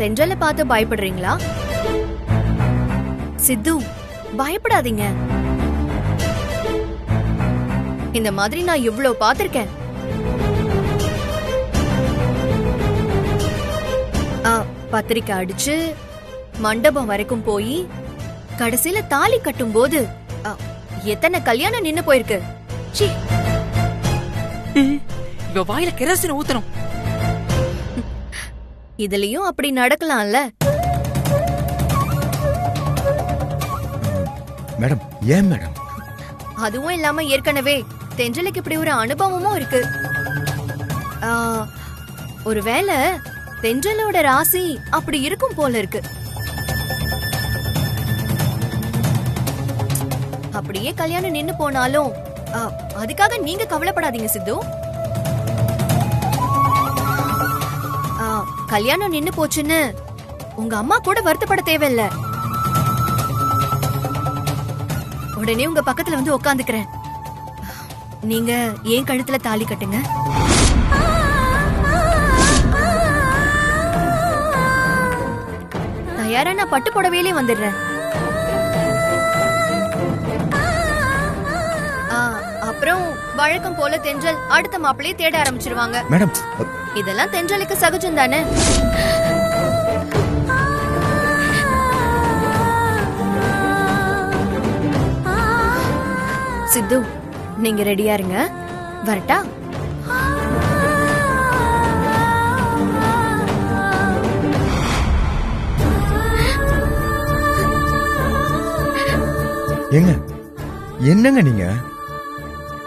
தென்றலை பார்த்து பயப்படுறீங்களா? சித்து, பயப்படாதீங்க. இந்த மாதிரி நான் இவ்வளவு பார்த்திருக்கேன். பத்திரிக்கை அடிச்சு மண்டபம் வரைக்கும் போய் கடைசியில தாலி கட்டும் போது எத்தனை கல்யாணம் நின்னு போயிருக்கு. இவ வாயில கெரோசின் ஊத்தணும். இதுலயும் அப்படி நடக்கலாம்ல. மேடம், ஏன் மேடம்? அதுவும் இல்லாம ஏற்கனவே தென்றலுக்கு இப்படி ஒரு அனுபவமும் இருக்கு. ஒருவேளை தென்றலோட ராசி அப்படி இருக்கும் போல இருக்கு. அப்படியே கல்யாணம் நின்னு போனாலும் அதுக்காக நீங்க கவலைப்படாதீங்க சித்து. கல்யாணம் நின்னு போச்சுன்னு உங்க அம்மா கூட வருத்தப்பட தேவையில்ல. உடனே உங்க பக்கத்துல வந்து உட்காந்துக்கிறேன். நீங்க ஏன் கழுத்துல தாலி கட்டுங்க. தயாரா நான் பட்டு புடவையிலே வந்துடுறேன். அப்புறம் வழக்கம் போல தென்றல் அடுத்த மாப்பிள்ளையை தேட ஆரம்பிச்சிருவாங்க. மேடம், இதெல்லாம் தென்றலுக்கு சகஜம் தானே? சித்து, நீங்க ரெடியா இருங்க. வரட்டா? ஏங்க, என்னங்க நீங்க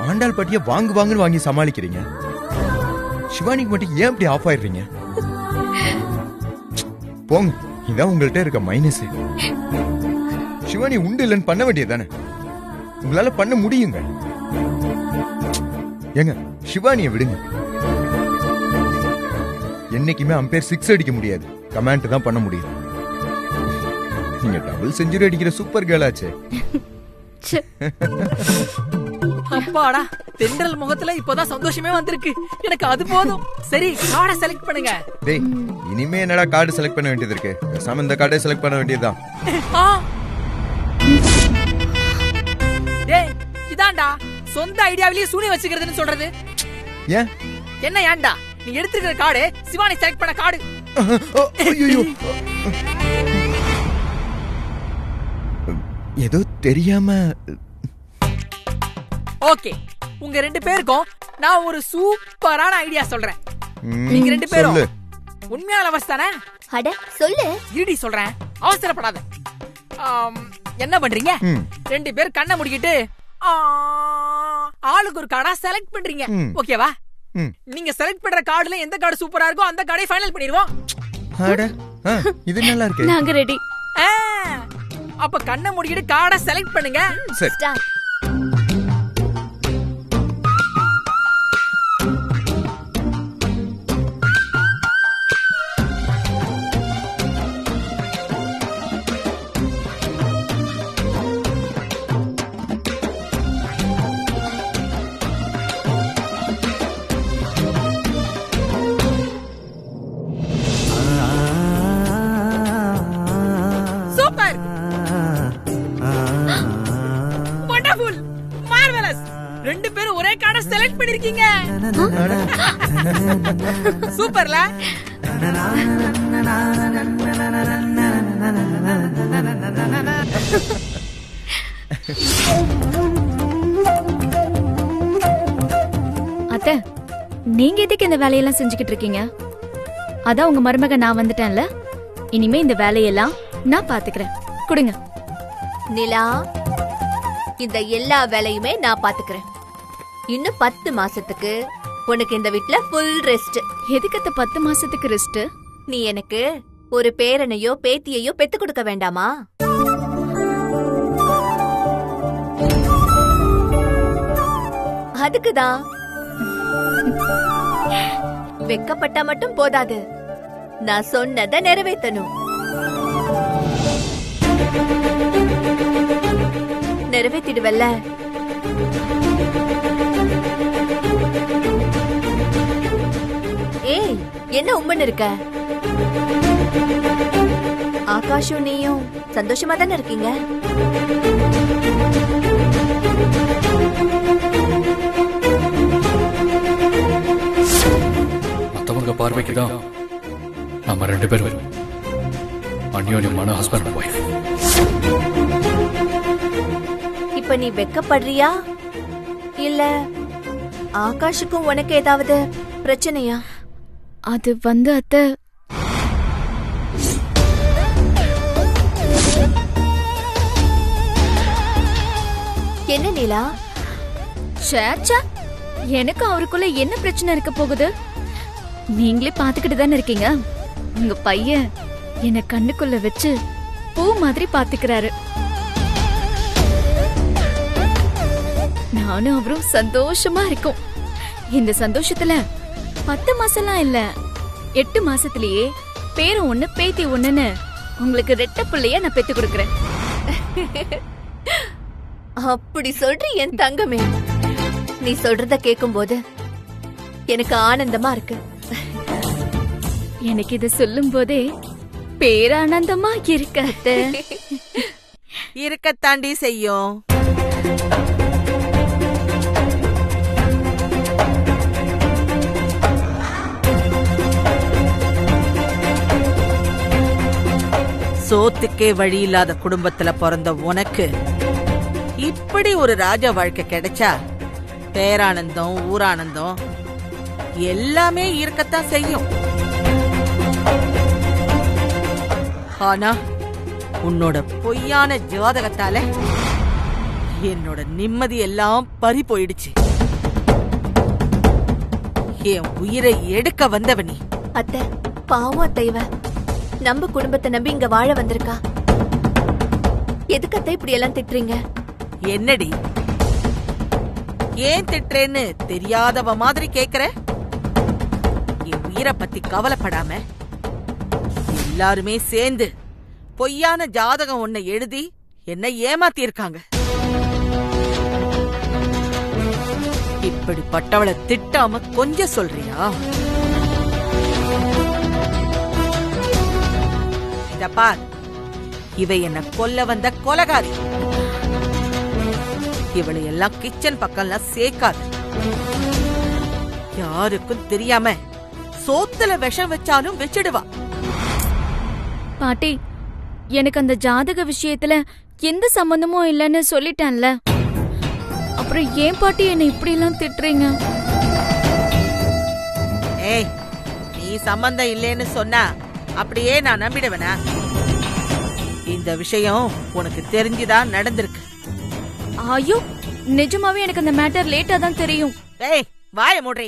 ஆண்டாள் பாட்டிய வாங்குன்னு வாங்கி சமாளிக்கிறீங்க. சிவானிக்கு மட்டும் ஏன் இப்படி ஆஃப் ஆயிடுறீங்க? போங்க, இதான் உங்கள்ட்ட இருக்க மைனஸ். சிவானி உண்டு இல்லைன்னு பண்ண வேண்டியதானே? உங்களால பண்ண முடியுங்க. ஏங்க, சிவானிய விடுங்க. என்னைக்குமே அம்பேர் 6 அடிக்க முடியாது, கமாண்ட் தான் பண்ண முடியும். நீங்க டபுள் செஞ்சுரி அடிக்கிற சூப்பர் கேர்ள் ஆச்சே. அப்பாடா, தென்றல் முகத்துல இப்போதான் சந்தோஷமே வந்திருக்கு. எனக்கு அது போதும். சரி, கார்டை செலக்ட் பண்ணுங்க. டேய், இனிமே என்னடா கார்டு செலக்ட் பண்ண வேண்டியது இருக்கு? பேசாம இந்த கார்டை செலக்ட் பண்ண வேண்டியதுதான். டேய், இதான்டா சொந்த ஐடியாவிலேயே சூனி வச்சுக்கிறதுன்னு சொல்றது. ஏன் என்ன ஏன்டா? நீ எடுத்துக்கிற கார்டு சிவானி செலக்ட் பண்ண கார்டு. ஐயோ, ஏதோ தெரியாம. ஓகே, உங்க 2 பேருக்கும் நான் ஒரு சூப்பரான ஐடியா சொல்றேன். நீங்க 2 பேரும் உண்மையான லவர்ஸ் தானே? அட சொல்லு. இருடி சொல்றேன், அவசரப்படாத. என்ன பண்றீங்க? 2 பேர் கண்ணை மூடிக்கிட்டு ஆளுக்கு ஒரு கார்டா செலக்ட் பண்றீங்க. ஓகேவா? நீங்க செலக்ட் பண்ற கார்டுல எந்த கார்டு சூப்பரா இருக்கோ அந்த கார்டை ஃபைனல் பண்ணிடுவோம். இது நல்லா இருக்கு. நாங்க ரெடி. அப்ப கண்ணை மூடிக்கிட்டு கார்டை செலக்ட் பண்ணுங்க. ஸ்டார்ட். Super, wonderful, marvellous. 2 பேரும் ஒரே கார்டை செலக்ட் பண்ணிருக்கீங்க. சூப்பர்ல. அத்தை, நீங்க எதுக்கு இந்த வேலையெல்லாம் செஞ்சுக்கிட்டு இருக்கீங்க? அதான் உங்க மருமக நான் வந்துட்டேன்ல, இனிமே இந்த வேலையெல்லாம் நான் பாத்துக்கிறேன். கொடுங்க. நிலா, இந்த எல்லா வேலையுமே நான் பாத்துக்கிறேன். இன்னும் 10 மாசத்துக்கு உனக்கு இந்த வீட்ல ஃபுல் ரெஸ்ட். எதுக்கு 10 மாசத்துக்கு ரெஸ்ட்? நீ எனக்கு ஒரு பேரனையோ பேத்தியையோ பெத்து கொடுக்க வேண்டாமா? அதுக்குதான். வெக்கப்பட்டா மட்டும் போதாது, நான் சொன்னதை நிறைவேற்றணும். நிறைவேற்றிடுவல்ல? ஏய், என்ன உம்மன் இருக்க? ஆகாஷும் நீயும் சந்தோஷமா தானே இருக்கீங்க? மத்தவங்க பார்வைக்கு தான் நம்ம 2 பேரும் அந்யோன்யமான ஹஸ்பண்ட் அண்ட் ஒய்ஃப். இப்ப நீ வெக்கப்படுறியா இல்ல ஆகாஷுக்கும் உனக்கு ஏதாவது பிரச்சனையா? அது வந்து அத்தை, என்ன நீலா? சேச்சா, எனக்கு அவருக்குள்ள என்ன பிரச்சனை இருக்க போகுது? நீங்களே பாத்துக்கிட்டு தானே இருக்கீங்க. உங்க பையன் என்ன கண்ணுக்குள்ள வச்சு பூ மாதிரி பாத்துக்கிறாரு. நானும் அவரும் சந்தோஷமா இருக்கோம். இந்த சந்தோஷத்துல 10 மாசம்லாம் இல்ல, 8 மாசத்திலேயே பேரும் ஒண்ணு பேத்தி ஒண்ணுன்னு உங்களுக்கு 2 பிள்ளைய நான் பெத்து கொடுக்கறேன். அப்படி சொல்ற என் தங்கமே, நீ சொல்றத கேக்கும்போது எனக்கு ஆனந்தமா இருக்கு. எனக்கு இத சொல்லும் போதே பேரானந்தமா இருக்கு அத்தை. இருக்கத்தாண்டி செய்யும். சோத்துக்கே வழி இல்லாத குடும்பத்துல பிறந்த உனக்கு இப்படி ஒரு ராஜ வாழ்க்கை கிடைச்சா பேரானந்தம் ஊரானந்தம் எல்லாமே இருக்கத்தான் செய்யும். ஆனா உன்னோட பொய்யான ஜாதகத்தால என்னோட நிம்மதி எல்லாம் பறி போயிடுச்சு. என் உயிரை எடுக்க வந்தவனி. அத்தை, பாவம் அத்தைவ நம்ம குடும்பத்தை நம்பி இங்க வாழ வந்திருக்கா. எதுக்கு அத்தை இப்படி எல்லாம் திட்டுறீங்க? என்னடி ஏன் திட்டுறேன்னு தெரியாதவ மாதிரி கேக்குற? என் உயிரை பத்தி கவலைப்படாம எல்லாருமே சேர்ந்து பொய்யான ஜாதகம் ஒன்ன எழுதி என்ன ஏமாத்தி இருக்காங்க. இப்படிப்பட்டவளை திட்டாம கொஞ்சம் சொல்றியா? இத பார், இவ என்ன கொல்ல வந்த கொலகாரி. இவளை எல்லாம் கிச்சன் பக்கம்லாம் சேர்க்காது. யாருக்கும் தெரியாம சோத்துல விஷம் வச்சாலும் வச்சிடுவா. பாட்டி, எனக்கு அந்த ஜாதக விஷயத்துல எந்த சம்பந்தமும் இல்லைன்னு சொல்லிட்டேன்ல. அப்புறம் ஏன் பாட்டி என்ன இப்படி எல்லாம் திட்டுறீங்க? ஏய், நீ சம்பந்தம் இல்லைன்னு சொன்னா அப்படியே நான் நம்பிடுவேனா? இந்த விஷயம் உனக்கு தெரிஞ்சுதான் நடந்திருக்கு. ஐயோ, நிஜமாவே எனக்கு அந்த மேட்டர் லேட்டா தான் தெரியும். ஏய், வாய மூடுறி.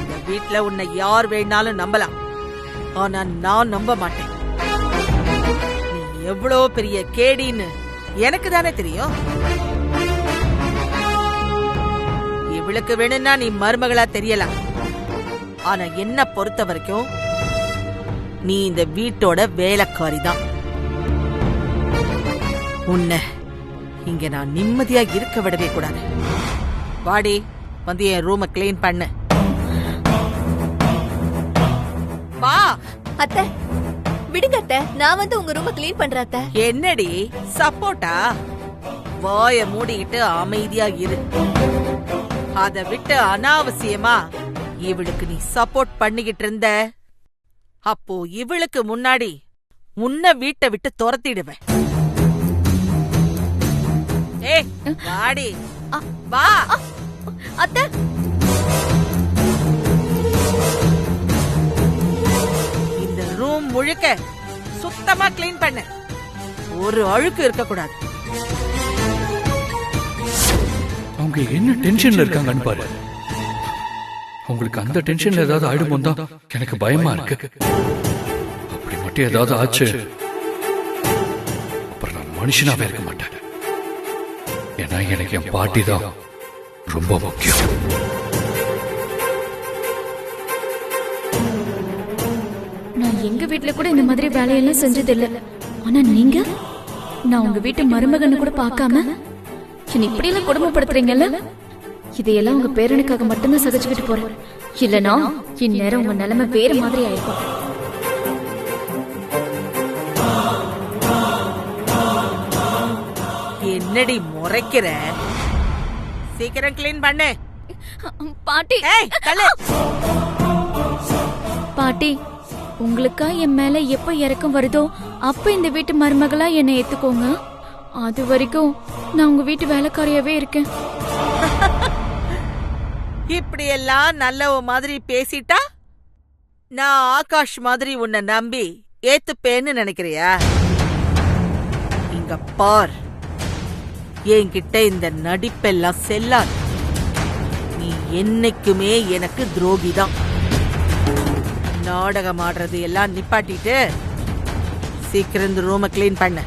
இந்த வீட்ல உன்னை யார் வேணாலும் நம்பலாம், ஆனா நான் நம்ப மாட்டேன். நீ எவ்வளவு பெரிய கேடின்னு எனக்கு தானே தெரியும். இவளுக்கு வேணும்னா நீ மருமகளா தெரியலாம், ஆனா என்ன பொறுத்த வரைக்கும் நீ இந்த வீட்டோட வேலைக்காரி தான். உன்னை இங்க நான் நிம்மதியா இருக்க விடவே கூடாது. வாடி, வந்து என் ரூமை கிளீன் பண்ணு. வா. அத்தை விடுங்க அத்தை, நான் வந்து உங்க ரூமை கிளீன் பண்றேன் அத்தை. என்னடி சப்போட்டா? வாய மூடிக்கிட்டு அமைதியா இரு. அத விட்டு அனாவசியமா இவளுக்கு நீ சப்போர்ட் பண்ணிக்கிட்டு இருந்த, அப்போ இவளுக்கு முன்னாடி உன்னை வீட்டை விட்டு துரத்திடுவேன். ஏய், வாடி. வா. அத்தை, இந்த ரூம் முழுக்க சுத்தமா கிளீன் பண்ணு. ஒரு அழுக்கு இருக்க கூடாது. அவங்க என்ன டென்ஷன்ல இருக்காங்கன்னு பாரு. உங்களுக்கு அந்த டென்ஷன்ல ஏதாவது ஆயிடுமோ தான் எனக்கு பயமா இருக்கு. அப்படி மட்டும் ஏதாவது ஆச்சு, அப்புறம் நான் மனுஷனாவே இருக்க மாட்டேன். ஏன்னா எனக்கு என் பாட்டி தான் ரொம்ப முக்கியம். நான் எங்க வீட்ல கூட இந்த மாதிரி வேலையெல்லாம் செஞ்சது இல்ல. ஆனா நீங்க, நான் உங்க வீட்டு மருமகன்னு கூட பார்க்காம என்ன இப்படி எல்லாம் கொடுமைப்படுத்துறீங்கல்ல. இதையெல்லாம் உங்க பேரனுக்காக மட்டும்தான் சகிச்சுக்கிட்டு போறேன். இல்லனா இந்நேரம் உங்க நிலைமை வேற மாதிரி ஆயிருக்கும். என்னடி முறைக்கிற? சீக்கிரம் கிளீன் பண்ணு. பாட்டி ஏய் தள்ளு. பாட்டி, உங்களுக்கா என் மேல எப்ப இறக்கம் வருதோ அப்ப இந்த வீட்டு மருமகளா என்னை ஏத்துக்கோங்க. அது வரைக்கும் நான் உங்க வீட்டு வேலைக்காரியாவே இருக்கேன். இப்படி எல்லாம் நல்லவ மாதிரி பேசிட்டா நான் ஆகாஷ் மாதிரி உன்னை நம்பி ஏத்துப்பேன்னு நினைக்கிறியா? இங்க பார், என்கிட்ட இந்த நடிப்பெல்லாம் செல்லாது. நீ என்னைக்குமே எனக்கு துரோகிதான். நாடகம் ஆடுறது எல்லாம் நிப்பாட்டிட்டு சீக்கிரம் இந்த ரூமை கிளீன் பண்ணு.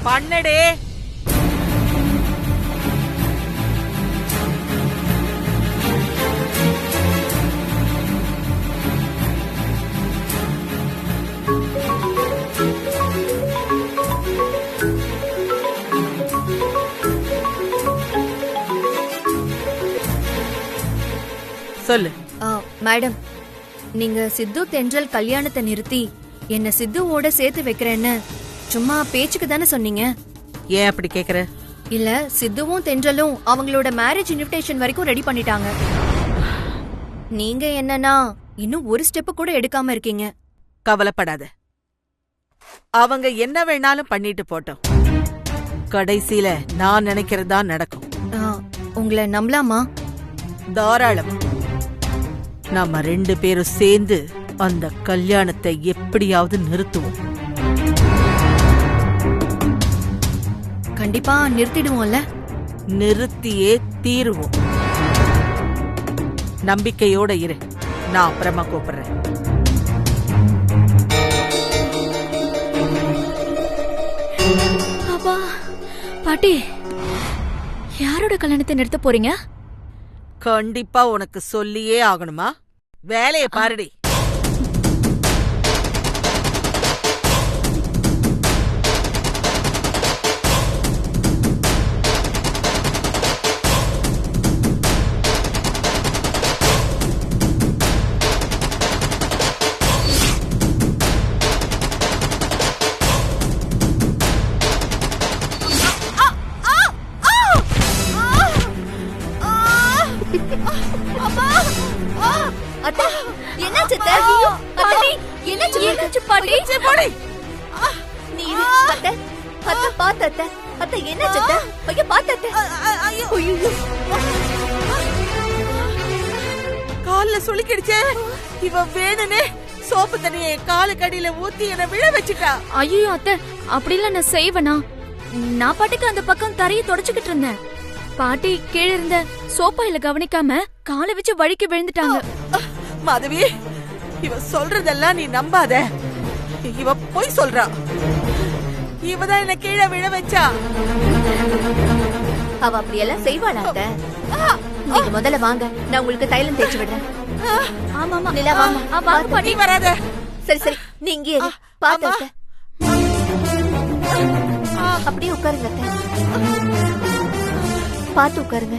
பண்ணடே. சொல்லு. மேடம், நீங்க சித்து தென்றல் கல்யாணத்தை நிறுத்தி என்ன சித்துவோட சேர்த்து வைக்கிறேன்னு சும்மா பேச்சுக்கு தானே சொன்னீங்க? ஏன் அப்படி கேக்குற? இல்ல, சித்துவும் தென்றலும் அவங்களோட மேரேஜ் இன்விடேஷன் வரைக்கும் ரெடி பண்ணிட்டாங்க. நீங்க என்னன்னா இன்னும் ஒரு ஸ்டெப் கூட எடுக்காம இருக்கீங்க. கவலைப்படாத, அவங்க என்ன வேணாலும் பண்ணிட்டு போட்டோம். கடைசியில நான் நினைக்கிறதா நடக்கும். உங்களை நம்பலாமா? தாராளம். நாம 2 பேரும் சேர்ந்து அந்த கல்யாணத்தை எப்படியாவது நிறுத்துவோம். கண்டிப்பா நிறுத்திடுவோம்ல? நிறுத்தியே தீருவோம். நம்பிக்கையோட இரு, நான் அப்புறமா கூப்பிடுறேன். அப்பா, பாட்டி, யாரோட கல்யாணத்தை நிறுத்த போறீங்க? கண்டிப்பா உனக்கு சொல்லியே ஆகணுமா? வேலையை பாருடி. அத்தை, என்னாச்சு அத்தை? பாட்டி, என்னாச்சு பாட்டி? நீ இரு. அத்தை, அத்தை பாத்து அத்தை. அத்தை என்னாச்சு அத்தை? ஐயோ பாத்து அத்தை. ஐயோ. கால்ல சுளுக்கிடுச்சே. இவ வேணுனே சோப்பு தண்ணியை காலு கடியில ஊத்தி என்ன விழ வச்சுட்டா. ஐயோ அத்தை, அப்படிலாம் நான் செய்வேனா? நான் பாட்டுக்கு அந்த பக்கம் தரையை தொடச்சுக்கிட்டு இருந்தேன். பாட்டி கீழே இருந்த சோப்பாயில கவனிக்காம காலை வச்சு வழிக்கு விழுந்துட்டாங்க. மாதவி, இவ சொல்றதெல்லாம் நீ நம்பாத. இவ போய் சொல்றா. இவதான் என்ன கீழே விழ வச்சா. அவ அப்படியெல்லாம் செய்வாளா அத்தை? நீங்க முதல்ல வாங்க, நான் உங்களுக்கு தைலம் தேய்ச்சி விடுறேன். ஆமா ஆமா, நிலா வாங்க. வாங்க பாட்டி. வராத. சரி சரி, நீ இங்கே இரு. பாத்து அத்தை. அப்படியே உட்காருங்க அத்தை. பாத்து உட்காருங்க.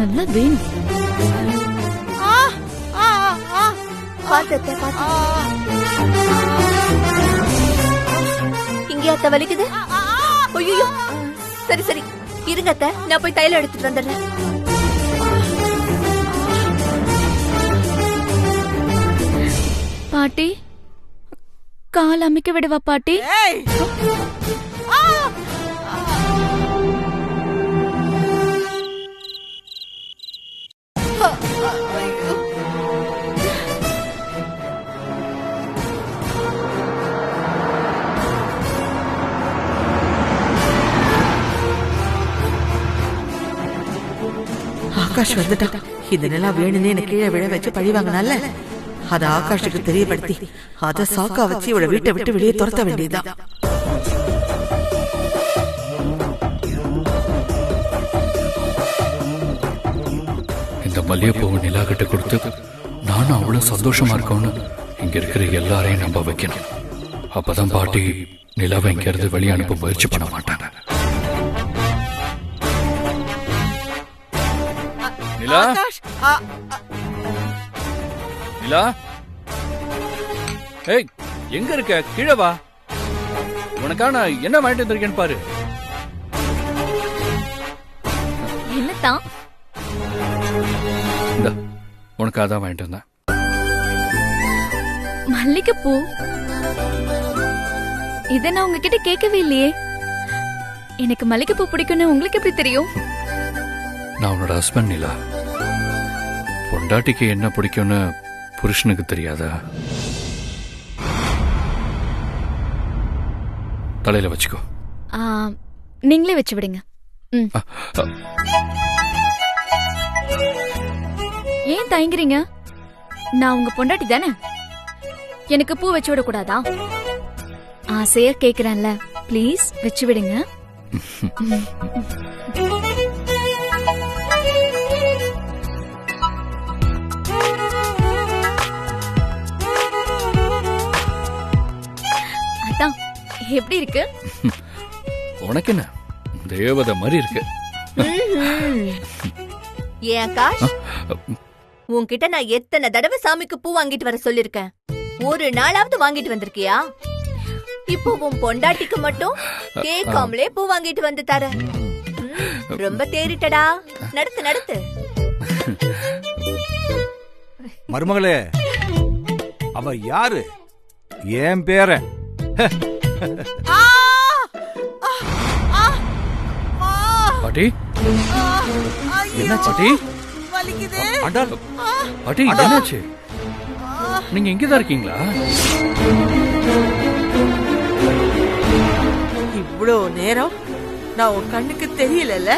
நல்லா வேணும். பாத்து அத்தை, பாத்து. இங்கே அத்தை வலிக்குது? ஐயோ, சரி சரி இருங்க அத்தை, நான் போய் தைலம் எடுத்துட்டு வந்துடுறேன். பாட்டி, கால் அமைக்க விடுவா பாட்டி? ஏய். ஆகாஷ் வந்துட்டான். இதெல்லாம் வேணும்னே என்ன கீழே விழ வச்சு பழி வாங்கினால அத ஆகாஷுக்கு தெரியப்படுத்தி அத சாக்கா வச்சு இவளை வீட்டை விட்டு வெளியே துரத்த வேண்டியதுதான். இந்த மல்லிகைப்பூவை நிலா கிட்ட கொடுத்து நானும் அவ்வளவு சந்தோஷமா இருக்கோன்னு இங்க இருக்கிற எல்லாரையும் நம்ப வைக்கணும். அப்பதான் பாட்டி நிலாவை இங்க இருந்து வெளியே அனுப்ப முயற்சி பண்ண மாட்டாங்க. நிலா, நிலா, ஏய் எங்க இருக்க? கீழே வா. உனக்கான என்ன வாங்கிட்டு வந்திருக்கேன்னு பாரு. தான். இந்தா, உனக்கு அதான் வாங்கிட்டு வந்தேன். மல்லிகைப்பூ. இத நான் உங்ககிட்ட கேட்கவே இல்லையே. எனக்கு மல்லிகைப்பூ பிடிக்கும்னு உங்களுக்கு எப்படி தெரியும்? நான் உன்னோட ஹஸ்பண்ட் நிலா. பொண்டாட்டிக்கு என்ன பிடிக்கும்னு புருஷனுக்கு தெரியாதா? தலையில வச்சுக்கோ. நீங்களே வச்சு விடுங்க. ஏன் தயங்குறீங்க? நான் உங்க பொண்டாட்டி தானே. எனக்கு பூ வச்சு விட கூடாதா? ஆசையா கேக்குறேன்ல, ப்ளீஸ் வச்சு விடுங்க. அதான் எப்படி இருக்கு? உனக்கு என்ன தேவதை மாதிரி இருக்கு. ஏன் ஆகாஷ், உன்கிட்ட நான் எத்தனை தடவை சாமிக்கு பூ வாங்கிட்டு வர சொல்லிருக்கேன், ஒரு நாளாவது வாங்கிட்டு வந்திருக்கியா? இப்போ உன் பொண்டாட்டிக்கு மட்டும் கேட்காமலே பூ வாங்கிட்டு வந்து தர. ரொம்ப தேறிட்டடா. நடத்து நடத்து. மருமகளே, அவ யாரு? ஏன் பேரன். பாட்டி, என்ன பாட்டி? ஆண்டாள், பாட்டி என்னாச்சு? நீங்க இங்கதான் இருக்கீங்களா? இவ்வளோ நேரம் நான் உன் கண்ணுக்கு தெரியல.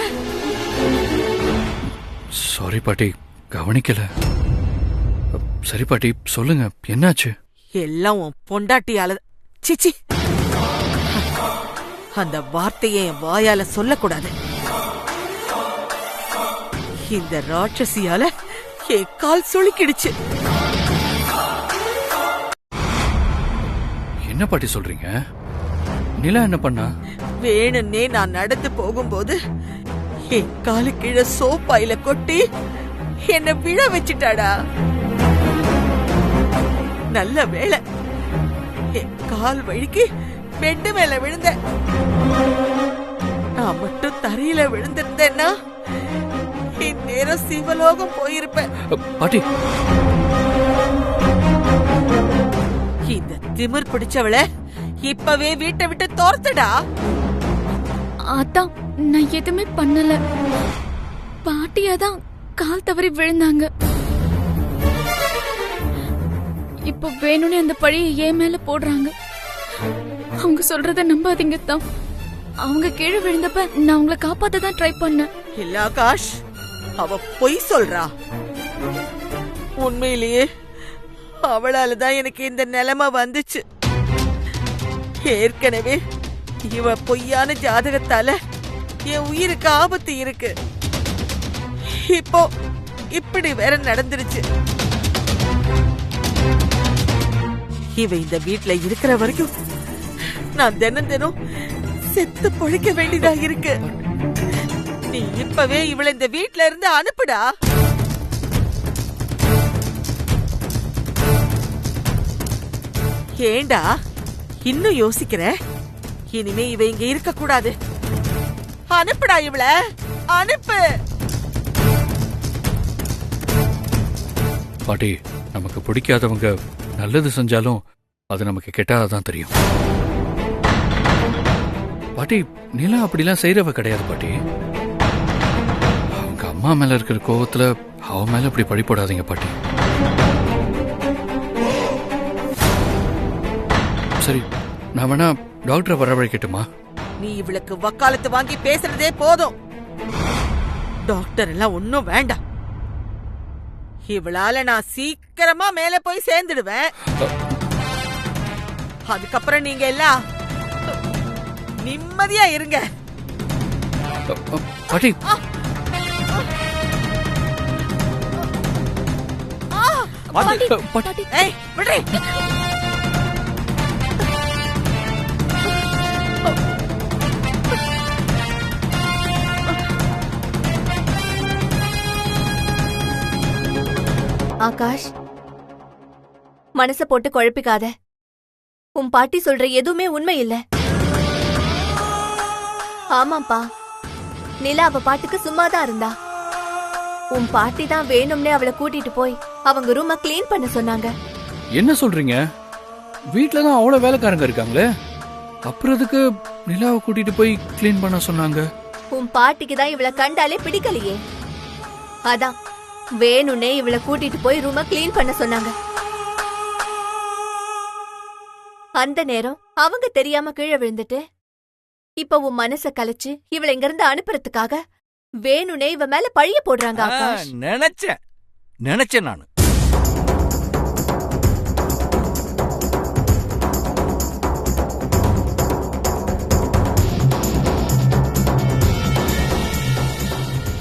சாரி பாட்டி, கவனிக்கல. சரி பாட்டி, சொல்லுங்க என்னாச்சு? எல்லாம் உன் பொண்டாட்டியால. சிச்சி, அந்த வார்த்தையை என் வாயால சொல்லக்கூடாது. இந்த ராட்சசியால என் கால் சுளுக்கிடுச்சு. என்ன பாட்டி சொல்றீங்க? நிலா என்ன பண்ணா? வேணுன்னே நான் நடந்து போகும்போது என் காலு கீழே சோப்பாயில கொட்டி என்ன விழ வச்சிட்டாடா. நல்ல வேளை என் கால் வழிக்கு பெட்டு மேல விழுந்த. நான் மட்டும் தரையில விழுந்திருந்தேன்னா இந்நேரம் சிவலோகம் போயிருப்பேன். பாட்டி, இந்த திமிர் பிடிச்சவள இப்பவே வீட்டை விட்டு தோர்த்தடா. அதான் நான் எதுவுமே பண்ணல. பாட்டியாதான் கால் தவறி விழுந்தாங்க. இப்போ வேணும்னே அந்த பழியை என் மேல போடுறாங்க. அவங்க சொல்றத நம்பாதீங்க தான். அவங்க கீழே விழுந்தப்ப நான் உங்களை காப்பாத்த தான் ட்ரை பண்ணேன். இல்ல ஆகாஷ், அவ பொய் சொல்றா. உண்மையிலேயே அவளாலதான் எனக்கு இந்த நிலைமை வந்துச்சு. ஏற்கனவே இவ பொய்யான ஜாதகத்தால என் உயிருக்கு ஆபத்து இருக்கு. இப்போ இப்படி வேற நடந்துருச்சு. இவ இந்த வீட்ல இருக்கிற வரைக்கும் நான் தினம் தினம் செத்து பொழைக்க வேண்டியதா இருக்கு. நீ இப்பவே இவளை இந்த வீட்ல இருந்து அனுப்புடா. ஏண்டா இன்னும் யோசிக்கிற? இனிமே இவ இங்க இருக்க கூடாது. அனுப்புடா இவள, அனுப்பு. பாட்டி, நமக்கு பிடிக்காதவங்க நல்லது செஞ்சாலும் அது நமக்கு கெட்டாதான் தெரியும். பாட்டி, நிலா அப்படிலாம் செய்யறவ கிடையாது பாட்டி. அவங்க அம்மா மேல இருக்கிற கோவத்துல அவ மேல அப்படி பழி போடாதீங்க பாட்டி. சரி, நான் வேணா டாக்டரை வரவழைக்கட்டுமா? நீ இவளுக்கு வக்காலத்து வாங்கி பேசுறதே போதும். டாக்டர் எல்லாம் ஒன்னும் வேண்டாம். இவளால நான் சீக்கிரமா மேல போய் சேர்ந்துடுவேன். அதுக்கப்புறம் நீங்க எல்லாம் நிம்மதியா இருங்க. பாட்டி, பாட்டி, ஏய் விடுறே. ஆகாஷ், மனச போட்டு குழப்பிக்காத. உன் பாட்டி சொல்ற எதுவுமே உண்மை இல்ல. ஆமாப்பா, நிலா அவ பாட்டுக்கு சும்மாதான் இருந்தா. உன் பாட்டி தான் வேணும்னே அவளை கூட்டிட்டு போய் அவங்க ரூம கிளீன் பண்ண சொன்னாங்க. என்ன சொல்றீங்க? வீட்ல தான் அவ்வளவு வேலைக்காரங்க இருக்காங்களே, அப்புறம் எதுக்கு நிலாவை கூட்டிட்டு போய் கிளீன் பண்ண சொன்னாங்க? உன் பாட்டிக்கு தான் இவளை கண்டாலே பிடிக்கலையே, அதான் வேணும்னே இவளை கூட்டிட்டு போய் ரூம கிளீன் பண்ண சொன்னாங்க. அந்த நேரம் அவங்க தெரியாம கீழே விழுந்துட்டு இப்ப உன் மனச கலைச்சு இவளை இங்க இருந்து அனுப்புறதுக்காக வேணும்னே இவ மேல பழிய போடுறாங்க. ஆகாஷ், நினைச்சேன் நானு.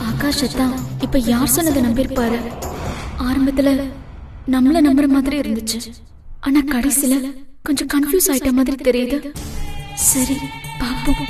ஆகாஷ் அத்தா இப்ப யார் சொன்னதை நம்பியிருப்பாரு? ஆரம்பத்துல நம்மள நம்புற மாதிரி இருந்துச்சு, ஆனா கடைசியில கொஞ்சம் கன்ஃபியூஸ் ஆயிட்ட மாதிரி தெரியுது. சரி பாப்போம்.